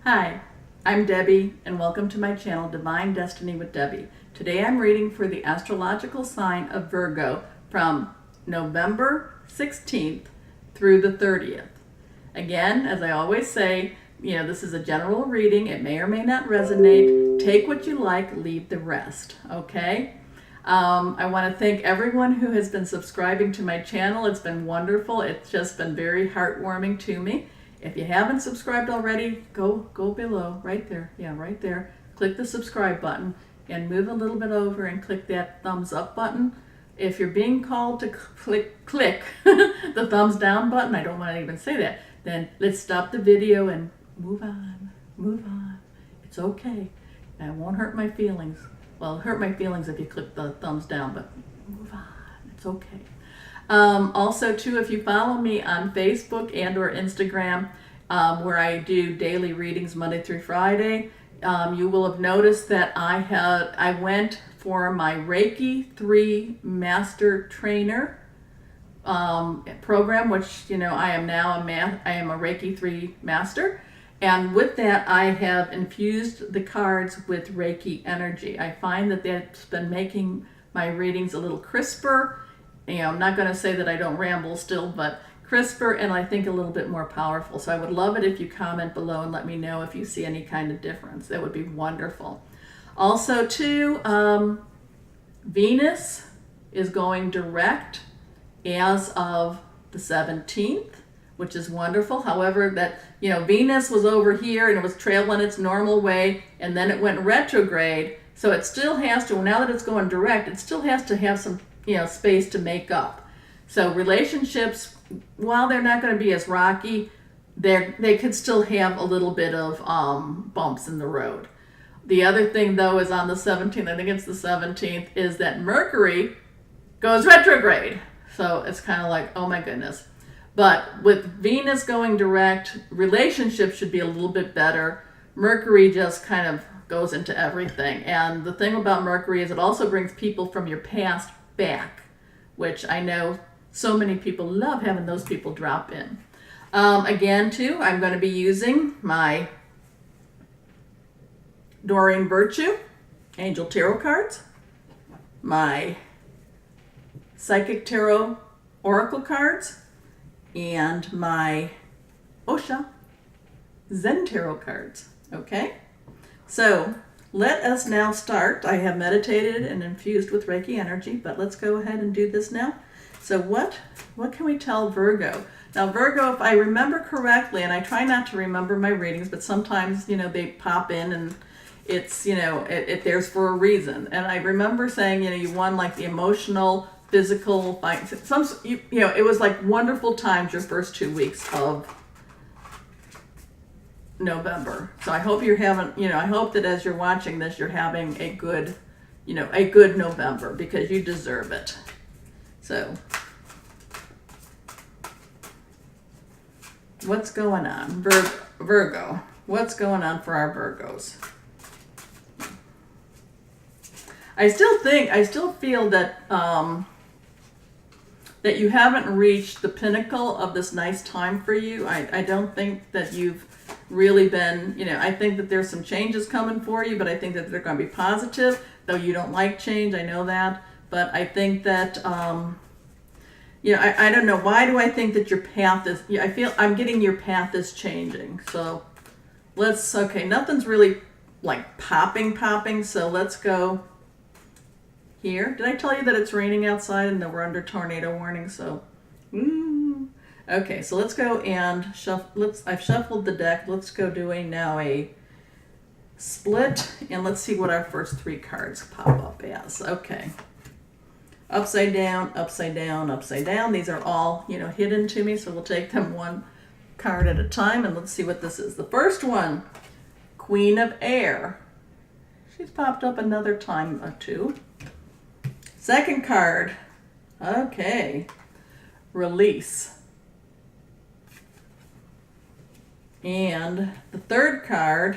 Hi, I'm Debbie, and welcome to my channel, Divine Destiny with Debbie. Today I'm reading for the astrological sign of Virgo from November 16th through the 30th. Again, as I always say, this is a general reading. It may or may not resonate. Take what you like, leave the rest, okay? I want to thank everyone who has been subscribing to my channel. It's been wonderful. It's just been very heartwarming to me. If you haven't subscribed already, go below, right there. Yeah, right there. Click the subscribe button and move a little bit over and click that thumbs up button. If you're being called to click the thumbs down button, I don't want to even say that, then let's stop the video and move on, move on. It's okay. It won't hurt my feelings. Well, it'll hurt my feelings if you click the thumbs down, but move on. It's okay. Also, too, if you follow me on Facebook and or Instagram, where I do daily readings Monday through Friday, you will have noticed that I went for my Reiki 3 Master Trainer program, which I am a Reiki 3 Master, and with that I have infused the cards with Reiki energy. I find that that's been making my readings a little crisper. I'm not going to say that I don't ramble still, but crisper and I think a little bit more powerful. So I would love it if you comment below and let me know if you see any kind of difference. That would be wonderful. Also, too, Venus is going direct as of the 17th, which is wonderful. However, that Venus was over here and it was traveling its normal way, and then it went retrograde. So it still has to, now that it's going direct, it still has to have some space to make up. So relationships, while they're not going to be as rocky, they could still have a little bit of bumps in the road. The other thing, though, is on the 17th, I think it's the 17th, is that Mercury goes retrograde. So it's kind of like, oh my goodness. But with Venus going direct, relationships should be a little bit better. Mercury just kind of goes into everything. And the thing about Mercury is it also brings people from your past back, which I know so many people love having those people drop in. Again, too, I'm going to be using my Doreen Virtue Angel Tarot cards, my Psychic Tarot Oracle cards, and my Osha Zen Tarot cards. Okay? So, let us now start. I have meditated and infused with Reiki energy, but let's go ahead and do this now. So what can we tell Virgo? Now Virgo, if I remember correctly, and I try not to remember my readings, but sometimes, they pop in and it's, it there's for a reason. And I remember saying, you won like the emotional, physical, it was like wonderful times your first 2 weeks of November. So I hope you're having, I hope that as you're watching this, you're having a good November, because you deserve it. So what's going on? Virgo, what's going on for our Virgos? I still feel that, that you haven't reached the pinnacle of this nice time for you. I don't think that you've really been, I think that there's some changes coming for you, but I think that they're going to be positive, though you don't like change, I know that, but I think that, I don't know, why do I think that your path is, I feel, I'm getting your path is changing, so okay, nothing's really like popping, so let's go here. Did I tell you that it's raining outside and that we're under tornado warning, so, Okay, so let's go and I've shuffled the deck. Let's go doing now a split, and let's see what our first 3 cards pop up as. Okay. Upside down, upside down, upside down. These are all, hidden to me, so we'll take them one card at a time, and let's see what this is. The first one, Queen of Air. She's popped up another time or two. Second card, okay, Release. And the third card,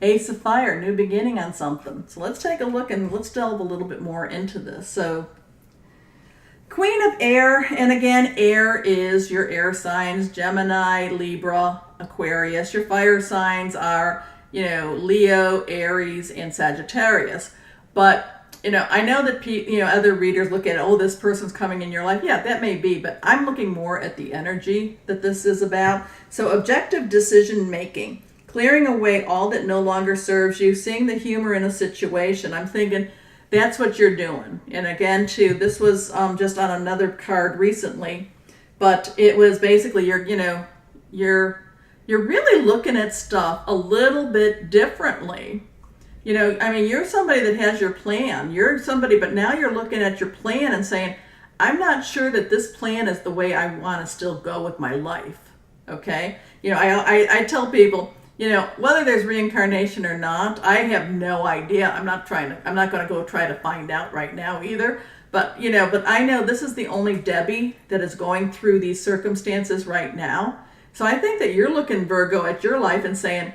Ace of Fire, New Beginning on something. So let's take a look and let's delve a little bit more into this. So Queen of Air, and again, air is your air signs, Gemini, Libra, Aquarius. Your fire signs are, Leo, Aries, and Sagittarius. But I know that other readers look at, oh, this person's coming in your life. Yeah, that may be, but I'm looking more at the energy that this is about. So objective decision making, clearing away all that no longer serves you, seeing the humor in a situation. I'm thinking that's what you're doing. And again, too, this was just on another card recently, but it was basically you're really looking at stuff a little bit differently. You're somebody that has your plan. You're somebody, but now you're looking at your plan and saying, I'm not sure that this plan is the way I want to still go with my life. Okay? I tell people, whether there's reincarnation or not, I have no idea. I'm not going to go try to find out right now either. But I know this is the only Debbie that is going through these circumstances right now. So I think that you're looking, Virgo, at your life and saying,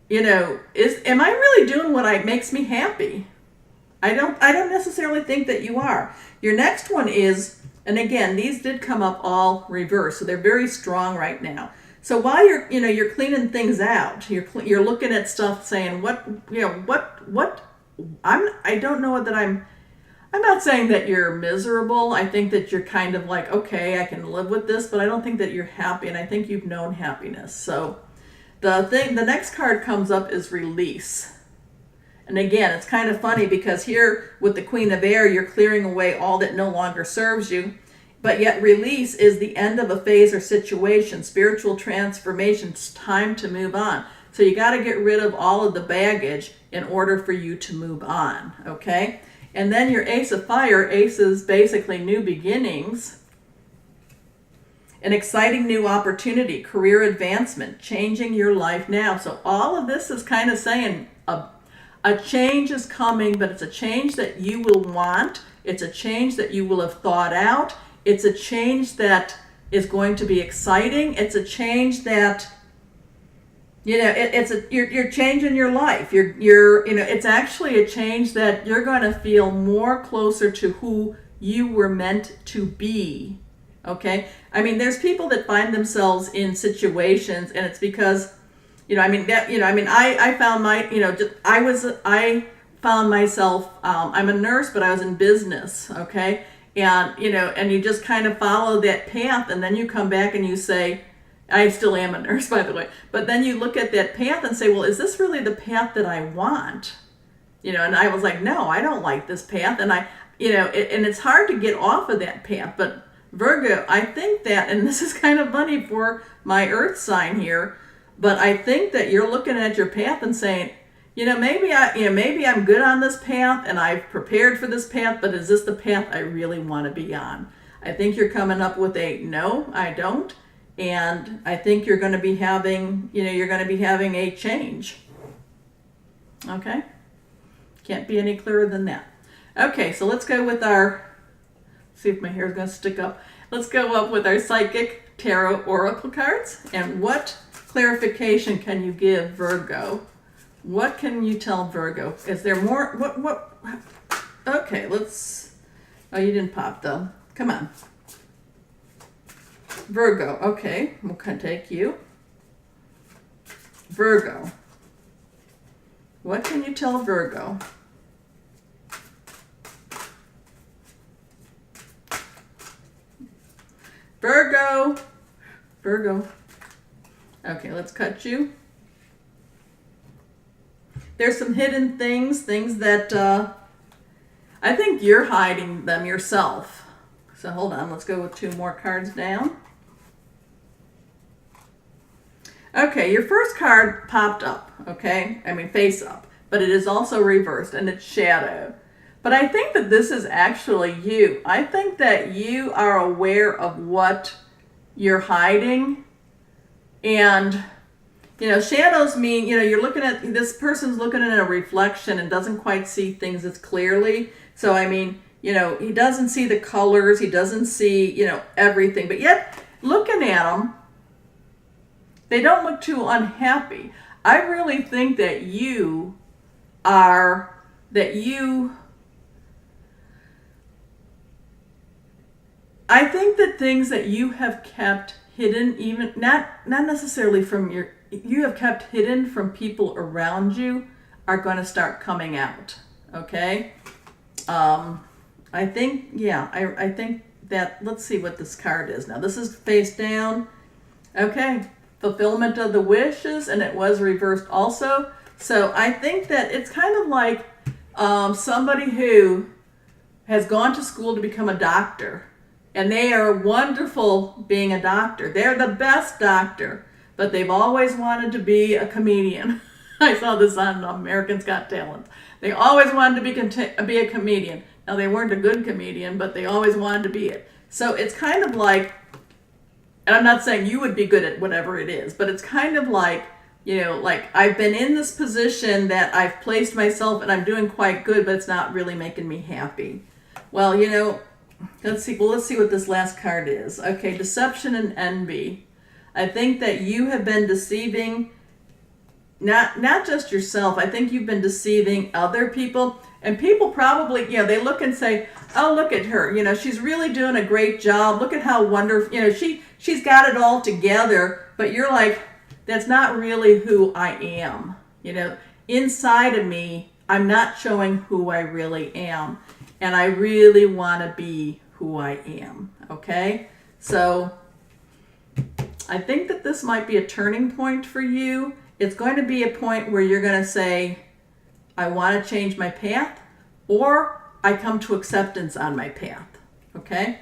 am I really doing what makes me happy? I don't necessarily think that you are. Your next one is, and again, these did come up all reversed, so they're very strong right now. So while you're cleaning things out, you're looking at stuff saying, I don't know that I'm not saying that you're miserable. I think that you're kind of like, okay, I can live with this, but I don't think that you're happy, and I think you've known happiness. So the next card comes up is release. And again, it's kind of funny because here with the Queen of Air, you're clearing away all that no longer serves you. But yet release is the end of a phase or situation, spiritual transformation. It's time to move on. So you got to get rid of all of the baggage in order for you to move on, okay? And then your Ace of Fire, Ace is basically new beginnings. An exciting new opportunity, career advancement, changing your life now. So all of this is kind of saying a change is coming, but it's a change that you will want. It's a change that you will have thought out. It's a change that is going to be exciting. It's a change that, you're changing your life. It's actually a change that you're going to feel more closer to who you were meant to be. Okay, there's people that find themselves in situations, and it's because, I found myself. I'm a nurse, but I was in business. Okay, and you just kind of follow that path, and then you come back and you say, I still am a nurse, by the way, but then you look at that path and say, well, is this really the path that I want? And I was like, no, I don't like this path, and and it's hard to get off of that path, but Virgo, I think that, and this is kind of funny for my earth sign here, but I think that you're looking at your path and saying, maybe I'm good on this path and I've prepared for this path, but is this the path I really want to be on? I think you're coming up with a no, I don't, and I think you're going to be having, a change. Okay? Can't be any clearer than that. Okay, so let's go with see if my hair is going to stick up. Let's go up with our Psychic Tarot Oracle cards. And what clarification can you give Virgo? What can you tell Virgo? Is there more? What? Okay, let's... Oh, you didn't pop though. Come on. Virgo, okay. We'll take you. Virgo. What can you tell Virgo? Virgo. Okay, let's cut you. There's some hidden things that I think you're hiding them yourself. So hold on, let's go with 2 more cards down. Okay, your first card popped up, okay? Face up, but it is also reversed, and it's shadow. But I think that this is actually you. I think that you are aware of what you're hiding. And, shadows mean, you're looking at, this person's looking at a reflection and doesn't quite see things as clearly. So, he doesn't see the colors. He doesn't see, everything. But yet, looking at them, they don't look too unhappy. I really think that I think that things that you have kept hidden, even not necessarily from you have kept hidden from people around you, are going to start coming out. Okay. I think, yeah, I think that, let's see what this card is now. This is face down. Okay. Fulfillment of the wishes, and it was reversed also. So I think that it's kind of like somebody who has gone to school to become a doctor, and they are wonderful being a doctor. They're the best doctor, but they've always wanted to be a comedian. I saw this on American's Got Talent. They always wanted to be a comedian. Now, they weren't a good comedian, but they always wanted to be it. So it's kind of like, and I'm not saying you would be good at whatever it is, but it's kind of like, like I've been in this position that I've placed myself and I'm doing quite good, but it's not really making me happy. Well, let's see what this last card is. Okay, deception and envy. I think that you have been deceiving not just yourself. I think you've been deceiving other people, and people probably, they look and say, oh, look at her, she's really doing a great job. Look at how wonderful, she's got it all together. But you're like, that's not really who I am. Inside of me, I'm not showing who I really am. And I really want to be who I am. Okay? So I think that this might be a turning point for you. It's going to be a point where you're going to say, I want to change my path, or I come to acceptance on my path. Okay?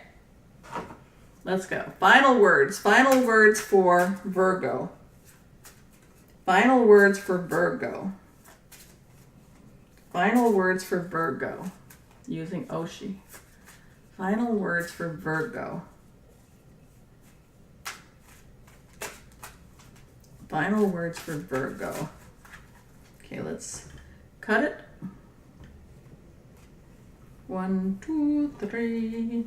Let's go. Final words. Final words for Virgo. Final words for Virgo. Final words for Virgo. Using Oshi. Final words for Virgo. Final words for Virgo. Okay, let's cut it. 1, 2, 3.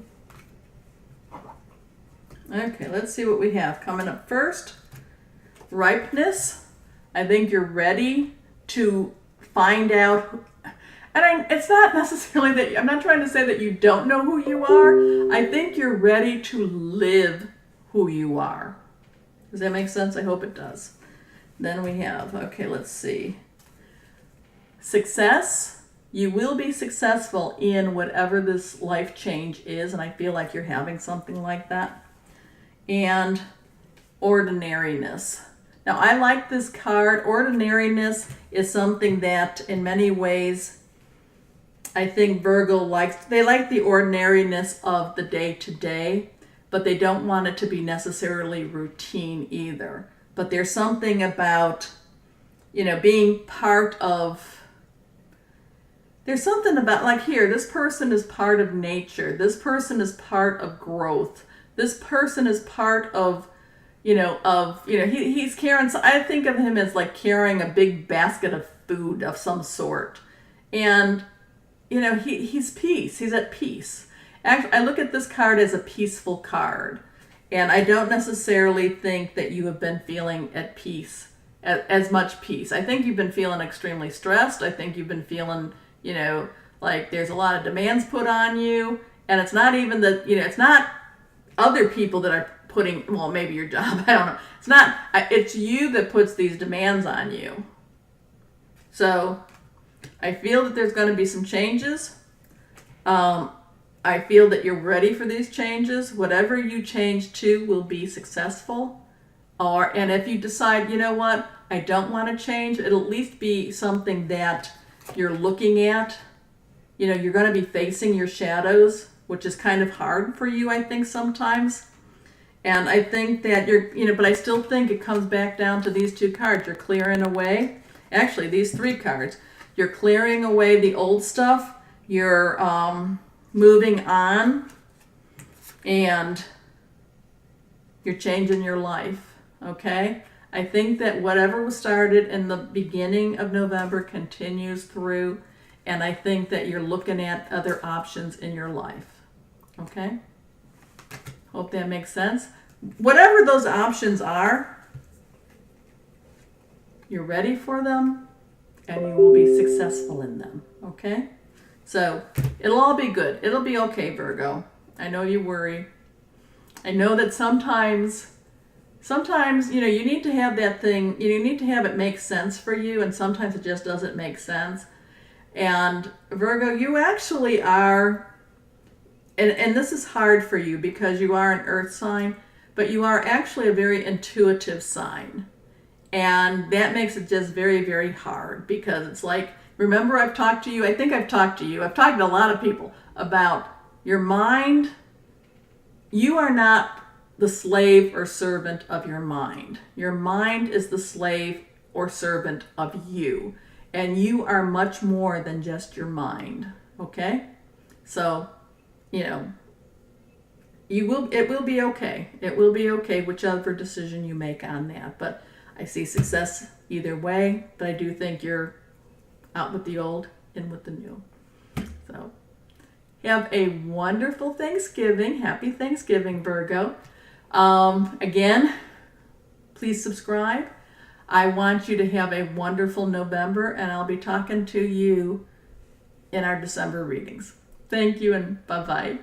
Okay, let's see what we have coming up first. Ripeness. I think you're ready to find out. And it's not necessarily that, I'm not trying to say that you don't know who you are. I think you're ready to live who you are. Does that make sense? I hope it does. Then we have, okay, let's see. Success. You will be successful in whatever this life change is, and I feel like you're having something like that. And ordinariness. Now, I like this card. Ordinariness is something that, in many ways, I think Virgo likes. They like the ordinariness of the day-to-day, but they don't want it to be necessarily routine either. But there's something about, being part of, there's something about, like here, this person is part of nature. This person is part of growth. This person is part of, he's carrying, I think of him as like carrying a big basket of food of some sort. And, he's peace. He's at peace. Actually, I look at this card as a peaceful card. And I don't necessarily think that you have been feeling at peace, as much peace. I think you've been feeling extremely stressed. I think you've been feeling, like there's a lot of demands put on you. And it's not even that, it's not other people that are putting, well, maybe your job, I don't know. It's you that puts these demands on you. So I feel that there's going to be some changes. I feel that you're ready for these changes. Whatever you change to will be successful. And if you decide, what, I don't want to change, it'll at least be something that you're looking at. You're going to be facing your shadows, which is kind of hard for you, I think, sometimes. And I think that but I still think it comes back down to these two cards. You're clearing away, actually, these three cards. You're clearing away the old stuff. You're moving on, and you're changing your life, okay? I think that whatever was started in the beginning of November continues through, and I think that you're looking at other options in your life, okay? Hope that makes sense. Whatever those options are, you're ready for them, and you will be successful in them, okay? So it'll all be good. It'll be okay, Virgo. I know you worry. I know that sometimes sometimes, you know, you need to have that thing, you need to have it make sense for you, and sometimes it just doesn't make sense. And Virgo, you actually are, and this is hard for you because you are an earth sign, but you are actually a very intuitive sign. And that makes it just very, very hard because it's like, remember I've talked to you, I think I've talked to you, I've talked to a lot of people about your mind. You are not the slave or servant of your mind. Your mind is the slave or servant of you. And you are much more than just your mind. Okay? So, you know, it will be okay. It will be okay, whichever decision you make on that. But I see success either way, but I do think you're out with the old, in with the new. So have a wonderful Thanksgiving. Happy Thanksgiving, Virgo. Again, please subscribe. I want you to have a wonderful November, and I'll be talking to you in our December readings. Thank you, and bye-bye.